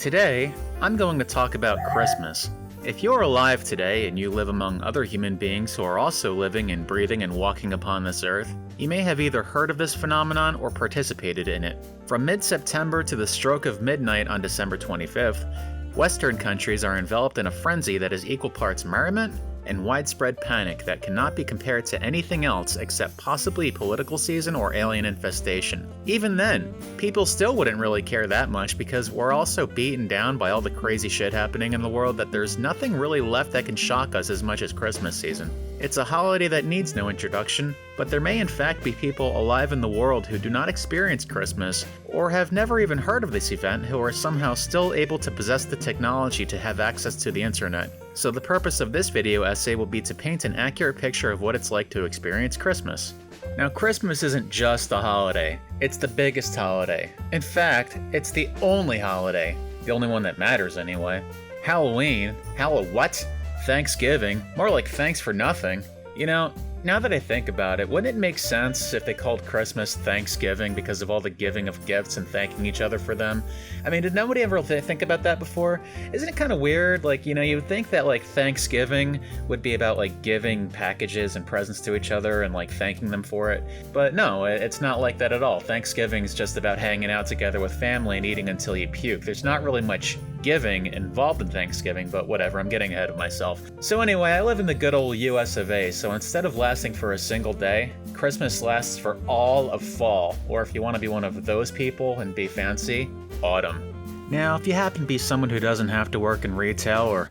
Today, I'm going to talk about Christmas. If you're alive today and you live among other human beings who are also living and breathing and walking upon this earth, you may have either heard of this phenomenon or participated in it. From mid-September to the stroke of midnight on December 25th, Western countries are enveloped in a frenzy that is equal parts merriment and widespread panic that cannot be compared to anything else except possibly political season or alien infestation. Even then, people still wouldn't really care that much because we're all so beaten down by all the crazy shit happening in the world that there's nothing really left that can shock us as much as Christmas season. It's a holiday that needs no introduction, but there may in fact be people alive in the world who do not experience Christmas or have never even heard of this event who are somehow still able to possess the technology to have access to the internet. So the purpose of this video essay will be to paint an accurate picture of what it's like to experience Christmas. Now, Christmas isn't just a holiday, it's the biggest holiday. In fact, it's the only holiday. The only one that matters anyway. Halloween? What? Thanksgiving? More like thanks for nothing. You know, now that I think about it, wouldn't it make sense if they called Christmas Thanksgiving because of all the giving of gifts and thanking each other for them? I mean, did nobody ever think about that before? Isn't it kind of weird? Like, you know, you would think that, like, Thanksgiving would be about, like, giving packages and presents to each other and, like, thanking them for it. But no, it's not like that at all. Thanksgiving's just about hanging out together with family and eating until you puke. There's not really much giving involved in Thanksgiving, but whatever, I'm getting ahead of myself. So anyway, I live in the good old US of A, so instead of lasting for a single day, Christmas lasts for all of fall, or if you want to be one of those people and be fancy, autumn. Now, if you happen to be someone who doesn't have to work in retail or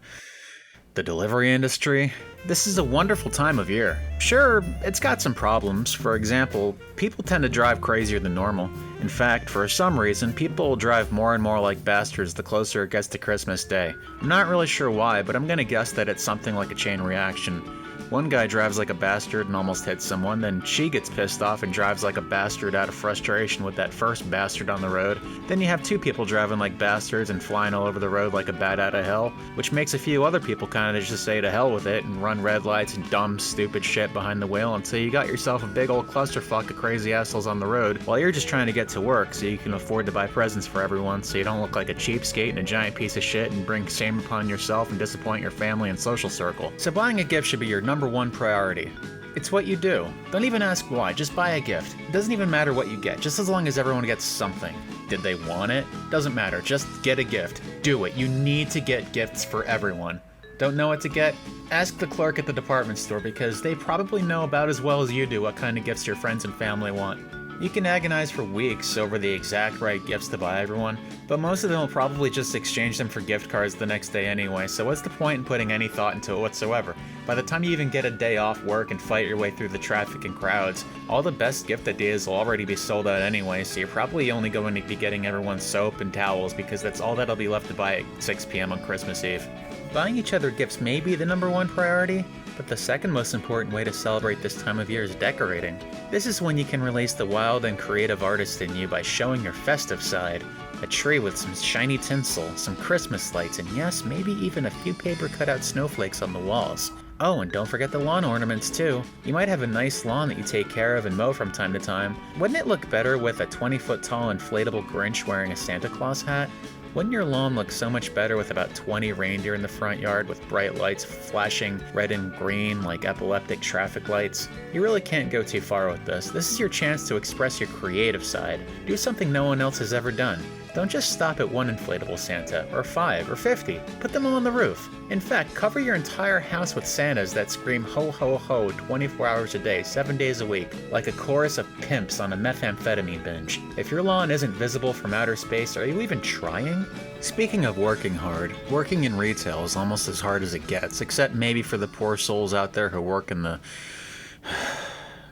the delivery industry, this is a wonderful time of year. Sure, it's got some problems. For example, people tend to drive crazier than normal. In fact, for some reason, people will drive more and more like bastards the closer it gets to Christmas Day. I'm not really sure why, but I'm gonna guess that it's something like a chain reaction. One guy drives like a bastard and almost hits someone, then she gets pissed off and drives like a bastard out of frustration with that first bastard on the road. Then you have two people driving like bastards and flying all over the road like a bat out of hell, which makes a few other people kind of just say to hell with it and run red lights and dumb, stupid shit behind the wheel until you got yourself a big old clusterfuck of crazy assholes on the road while you're just trying to get to work so you can afford to buy presents for everyone so you don't look like a cheapskate and a giant piece of shit and bring shame upon yourself and disappoint your family and social circle. So buying a gift should be your number one priority. It's what you do. Don't even ask why, just buy a gift. It doesn't even matter what you get, just as long as everyone gets something. Did they want it? Doesn't matter, just get a gift. Do it. You need to get gifts for everyone. Don't know what to get? Ask the clerk at the department store because they probably know about as well as you do what kind of gifts your friends and family want. You can agonize for weeks over the exact right gifts to buy everyone, but most of them will probably just exchange them for gift cards the next day anyway, so what's the point in putting any thought into it whatsoever? By the time you even get a day off work and fight your way through the traffic and crowds, all the best gift ideas will already be sold out anyway, so you're probably only going to be getting everyone soap and towels because that's all that'll be left to buy at 6 p.m. on Christmas Eve. Buying each other gifts may be the number one priority, but the second most important way to celebrate this time of year is decorating. This is when you can release the wild and creative artist in you by showing your festive side. A tree with some shiny tinsel, some Christmas lights, and yes, maybe even a few paper cutout snowflakes on the walls. Oh, and don't forget the lawn ornaments too. You might have a nice lawn that you take care of and mow from time to time. Wouldn't it look better with a 20-foot tall inflatable Grinch wearing a Santa Claus hat? Wouldn't your lawn look so much better with about 20 reindeer in the front yard with bright lights flashing red and green like epileptic traffic lights? You really can't go too far with this. This is your chance to express your creative side. Do something no one else has ever done. Don't just stop at one inflatable Santa, or 5, or 50. Put them all on the roof. In fact, cover your entire house with Santas that scream ho ho ho 24 hours a day, 7 days a week, like a chorus of pimps on a methamphetamine binge. If your lawn isn't visible from outer space, are you even trying? Speaking of working hard, working in retail is almost as hard as it gets, except maybe for the poor souls out there who work in the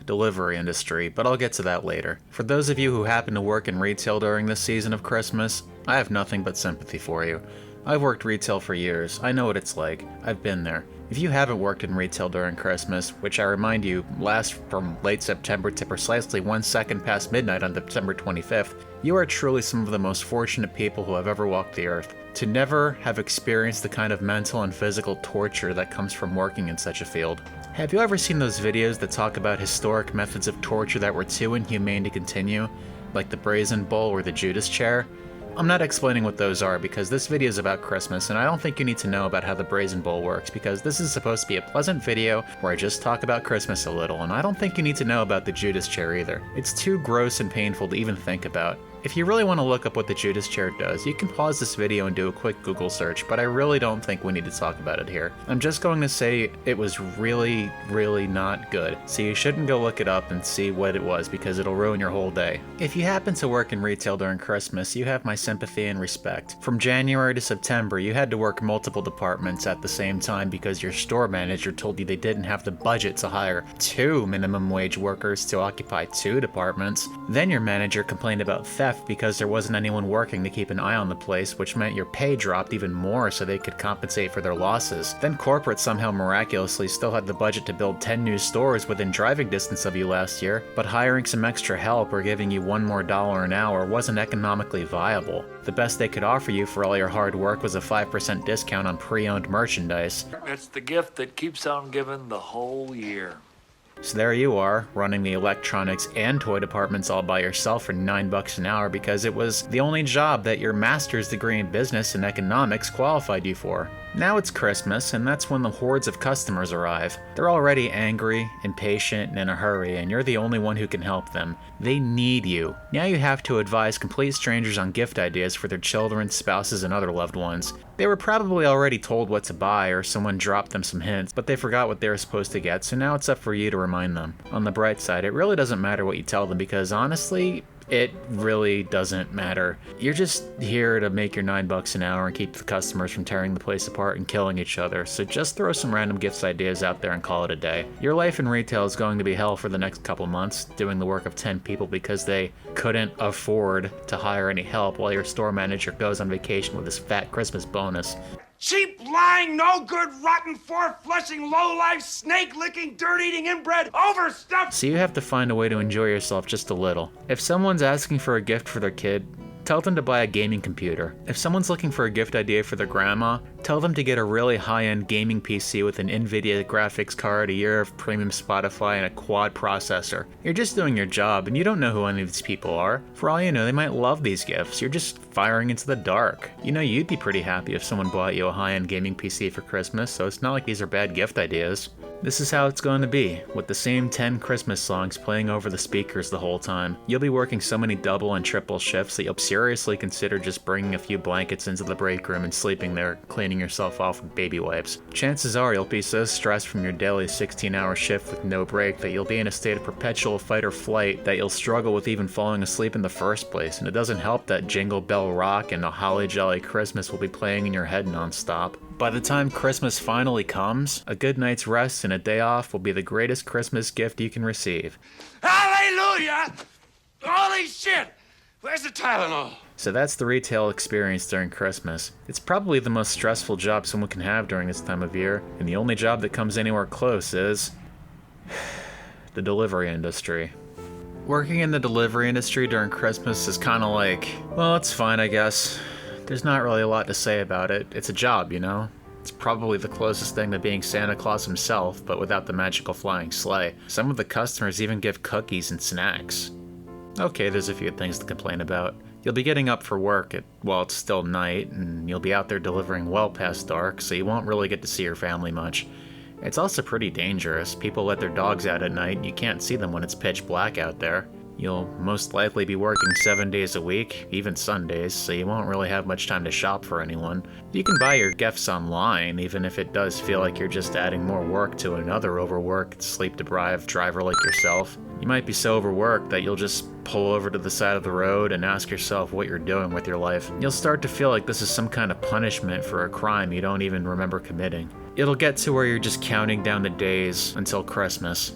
delivery industry, but I'll get to that later. For those of you who happen to work in retail during this season of Christmas, I have nothing but sympathy for you. I've worked retail for years. I know what it's like. I've been there. If you haven't worked in retail during Christmas, which I remind you lasts from late September to precisely 1 second past midnight on December 25th, you are truly some of the most fortunate people who have ever walked the earth. To never have experienced the kind of mental and physical torture that comes from working in such a field. Have you ever seen those videos that talk about historic methods of torture that were too inhumane to continue? Like the Brazen Bull or the Judas Chair? I'm not explaining what those are because this video is about Christmas, and I don't think you need to know about how the Brazen Bowl works because this is supposed to be a pleasant video where I just talk about Christmas a little, and I don't think you need to know about the Judas chair either. It's too gross and painful to even think about. If you really want to look up what the Judas chair does, you can pause this video and do a quick Google search, but I really don't think we need to talk about it here. I'm just going to say it was really, really not good, so you shouldn't go look it up and see what it was because it'll ruin your whole day. If you happen to work in retail during Christmas, you have my sympathy and respect. From January to September, you had to work multiple departments at the same time because your store manager told you they didn't have the budget to hire 2 minimum wage workers to occupy 2 departments. Then your manager complained about theft because there wasn't anyone working to keep an eye on the place, which meant your pay dropped even more so they could compensate for their losses. Then corporate somehow miraculously still had the budget to build 10 new stores within driving distance of you last year, but hiring some extra help or giving you $1 more an hour wasn't economically viable. The best they could offer you for all your hard work was a 5% discount on pre-owned merchandise. It's the gift that keeps on giving the whole year. So there you are, running the electronics and toy departments all by yourself for $9 an hour because it was the only job that your master's degree in business and economics qualified you for. Now it's Christmas, and that's when the hordes of customers arrive. They're already angry, impatient, and in a hurry, and you're the only one who can help them. They need you. Now you have to advise complete strangers on gift ideas for their children, spouses, and other loved ones. They were probably already told what to buy, or someone dropped them some hints, but they forgot what they were supposed to get, so now it's up for you to remind them. On the bright side, it really doesn't matter what you tell them because honestly, it really doesn't matter. You're just here to make your $9 an hour and keep the customers from tearing the place apart and killing each other, so just throw some random gifts ideas out there and call it a day. Your life in retail is going to be hell for the next couple months, doing the work of 10 people because they couldn't afford to hire any help while your store manager goes on vacation with his fat Christmas bonus. Cheap, lying, no good, rotten, four-flushing, low-life, snake-licking, dirt-eating, inbred, overstuffed. So you have to find a way to enjoy yourself just a little. If someone's asking for a gift for their kid, tell them to buy a gaming computer. If someone's looking for a gift idea for their grandma, tell them to get a really high-end gaming PC with an NVIDIA graphics card, a year of premium Spotify, and a quad processor. You're just doing your job, and you don't know who any of these people are. For all you know, they might love these gifts. You're just firing into the dark. You know, you'd be pretty happy if someone bought you a high-end gaming PC for Christmas, so it's not like these are bad gift ideas. This is how it's going to be, with the same 10 Christmas songs playing over the speakers the whole time. You'll be working so many double and triple shifts that you'll seriously consider just bringing a few blankets into the break room and sleeping there, cleaning yourself off with baby wipes. Chances are you'll be so stressed from your daily 16-hour shift with no break that you'll be in a state of perpetual fight or flight that you'll struggle with even falling asleep in the first place, and it doesn't help that Jingle Bell Rock and A Holly Jolly Christmas will be playing in your head nonstop. By the time Christmas finally comes, a good night's rest and a day off will be the greatest Christmas gift you can receive. Hallelujah! Holy shit! Where's the Tylenol? So that's the retail experience during Christmas. It's probably the most stressful job someone can have during this time of year, and the only job that comes anywhere close is the delivery industry. Working in the delivery industry during Christmas is kind of like, well, it's fine, I guess. There's not really a lot to say about it. It's a job, you know? It's probably the closest thing to being Santa Claus himself, but without the magical flying sleigh. Some of the customers even give cookies and snacks. Okay, there's a few things to complain about. You'll be getting up for work while it's still night, and you'll be out there delivering well past dark, so you won't really get to see your family much. It's also pretty dangerous. People let their dogs out at night, and you can't see them when it's pitch black out there. You'll most likely be working 7 days a week, even Sundays, so you won't really have much time to shop for anyone. You can buy your gifts online, even if it does feel like you're just adding more work to another overworked, sleep-deprived driver like yourself. You might be so overworked that you'll just pull over to the side of the road and ask yourself what you're doing with your life. You'll start to feel like this is some kind of punishment for a crime you don't even remember committing. It'll get to where you're just counting down the days until Christmas.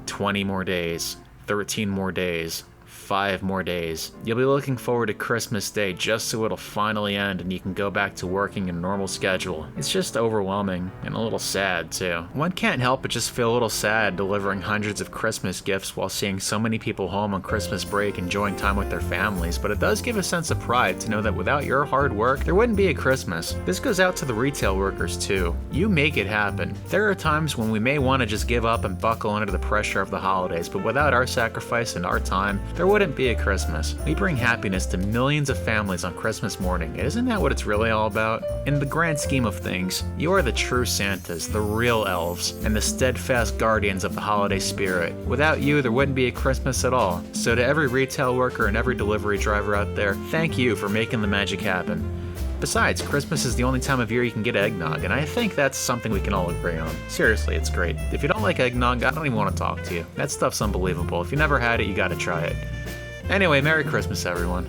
20 more days. 13 more days, 5 more days. You'll be looking forward to Christmas Day just so it'll finally end and you can go back to working a normal schedule. It's just overwhelming and a little sad too. One can't help but just feel a little sad delivering hundreds of Christmas gifts while seeing so many people home on Christmas break enjoying time with their families, but it does give a sense of pride to know that without your hard work, there wouldn't be a Christmas. This goes out to the retail workers too. You make it happen. There are times when we may want to just give up and buckle under the pressure of the holidays, but without our sacrifice and our time, there wouldn't wouldn't be a Christmas? We bring happiness to millions of families on Christmas morning. Isn't that what it's really all about? In the grand scheme of things, you are the true Santas, the real elves, and the steadfast guardians of the holiday spirit. Without you, there wouldn't be a Christmas at all. So to every retail worker and every delivery driver out there, thank you for making the magic happen. Besides, Christmas is the only time of year you can get eggnog, and I think that's something we can all agree on. Seriously, it's great. If you don't like eggnog, I don't even want to talk to you. That stuff's unbelievable. If you never had it, you gotta try it. Anyway, Merry Christmas, everyone.